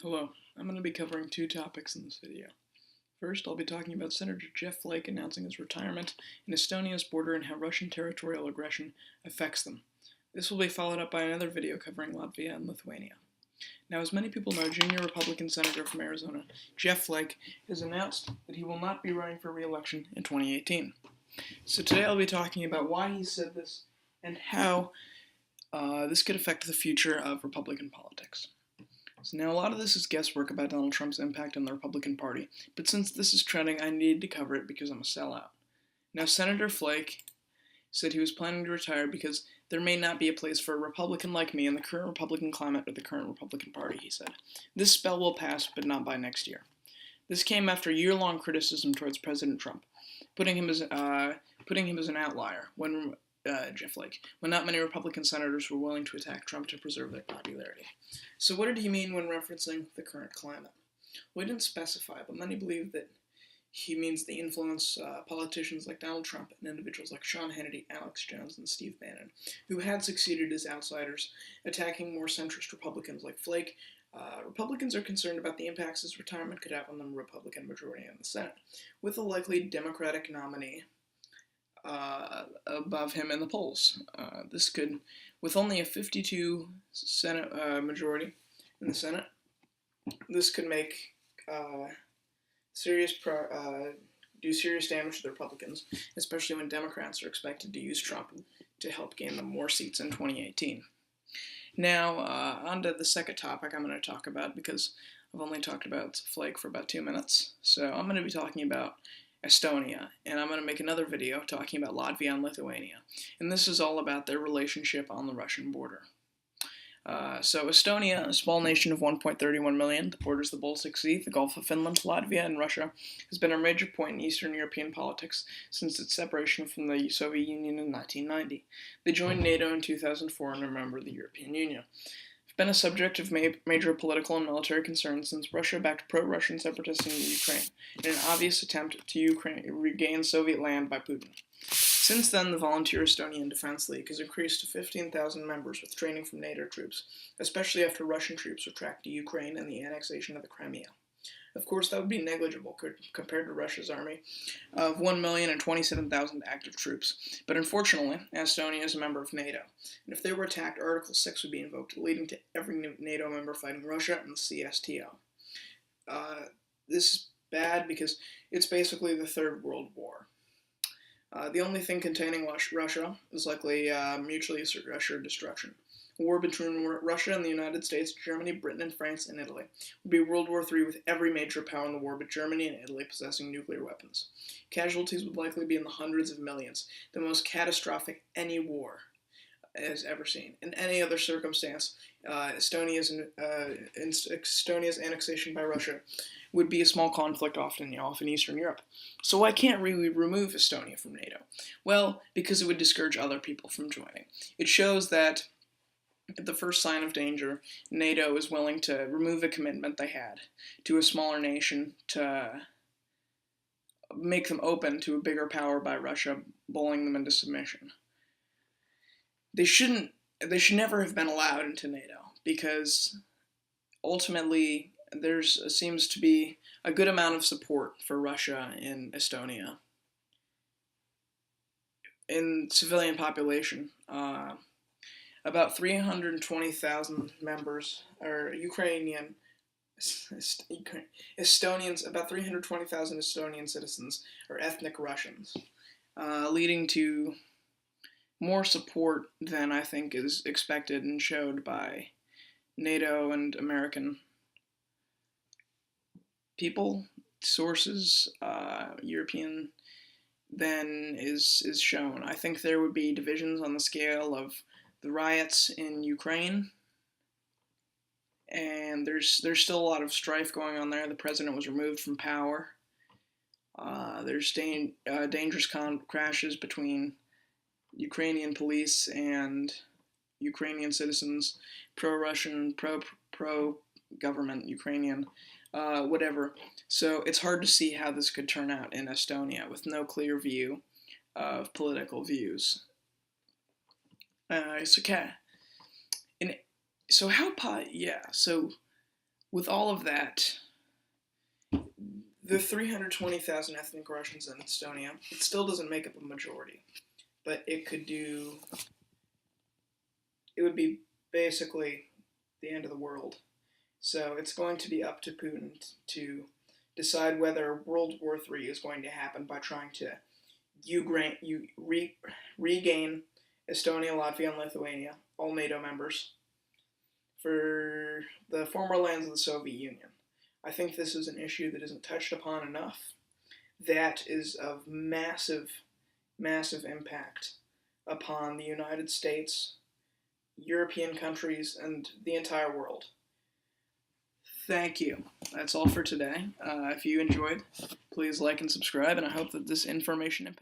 Hello, I'm going to be covering two topics in this video. First, I'll be talking about Senator Jeff Flake announcing his retirement in Estonia's border and how Russian territorial aggression affects them. This will be followed up by another video covering Latvia and Lithuania. Now, as many people know, junior Republican Senator from Arizona, Jeff Flake, has announced that he will not be running for re-election in 2018. So today I'll be talking about why he said this and how this could affect the future of Republican politics. So now a lot of this is guesswork about Donald Trump's impact on the Republican Party, but since this is trending, I needed to cover it because I'm a sellout. Now, Senator Flake said he was planning to retire because there may not be a place for a Republican like me in the current Republican climate or the current Republican Party, he said. This spell will pass, but not by next year. This came after year-long criticism towards President Trump, putting him as an outlier when Jeff Flake, when not many Republican senators were willing to attack Trump to preserve their popularity. So what did he mean when referencing the current climate? Well, he didn't specify, but many believe that he means the influence politicians like Donald Trump and individuals like Sean Hannity, Alex Jones, and Steve Bannon, who had succeeded as outsiders, attacking more centrist Republicans like Flake. Republicans are concerned about the impacts his retirement could have on the Republican majority in the Senate, with a likely Democratic nominee above him in the polls. This could, with only a 52 Senate majority in the Senate, this could make do serious damage to the Republicans, especially when Democrats are expected to use Trump to help gain them more seats in 2018. Now, on to the second topic I'm going to talk about, because I've only talked about Flake for about 2 minutes. So I'm going to be talking about Estonia, and I'm going to make another video talking about Latvia and Lithuania. And this is all about their relationship on the Russian border. So Estonia, a small nation of 1.31 million that borders the Baltic Sea, the Gulf of Finland, Latvia, and Russia, has been a major point in Eastern European politics since its separation from the Soviet Union in 1990. They joined NATO in 2004 and are a member of the European Union. Been a subject of major political and military concern since Russia backed pro-Russian separatists in Ukraine, in an obvious attempt to regain Soviet land by Putin. Since then, the Volunteer Estonian Defense League has increased to 15,000 members with training from NATO troops, especially after Russian troops were tracked to Ukraine and the annexation of the Crimea. Of course, that would be negligible compared to Russia's army of 1,027,000 active troops. But unfortunately, Estonia is a member of NATO, and if they were attacked, Article 6 would be invoked, leading to every NATO member fighting Russia and the CSTO. This is bad because it's basically the Third World War. The only thing containing Russia is likely mutually assured destruction. A war between Russia and the United States, Germany, Britain, and France, and Italy would be World War III with every major power in the war but Germany and Italy possessing nuclear weapons. Casualties would likely be in the hundreds of millions, the most catastrophic any war has ever seen. In any other circumstance, Estonia's annexation by Russia would be a small conflict off in Eastern Europe. So why can't we remove Estonia from NATO? Well, because it would discourage other people from joining. It shows that at the first sign of danger, NATO is willing to remove a commitment they had to a smaller nation to make them open to a bigger power by Russia, bullying them into submission. They should never have been allowed into NATO because ultimately there seems to be a good amount of support for Russia in Estonia. In civilian population, about 320,000 members are Estonians, about 320,000 Estonian citizens are ethnic Russians, leading to more support than I think is expected and showed by NATO and American people, sources, European, than is shown. I think there would be divisions on the scale of the riots in Ukraine, and there's still a lot of strife going on there. The president was removed from power. There's dangerous crashes between Ukrainian police and Ukrainian citizens, pro-Russian, pro-government Ukrainian, whatever. So it's hard to see how this could turn out in Estonia with no clear view of political views. So with all of that, the 320,000 ethnic Russians in Estonia, it still doesn't make up a majority, but it would be basically the end of the world. So it's going to be up to Putin to decide whether World War III is going to happen by trying to regain Estonia, Latvia, and Lithuania, all NATO members, for the former lands of the Soviet Union. I think this is an issue that isn't touched upon enough. That is of massive, massive impact upon the United States, European countries, and the entire world. Thank you. That's all for today. If you enjoyed, please like and subscribe, and I hope that this information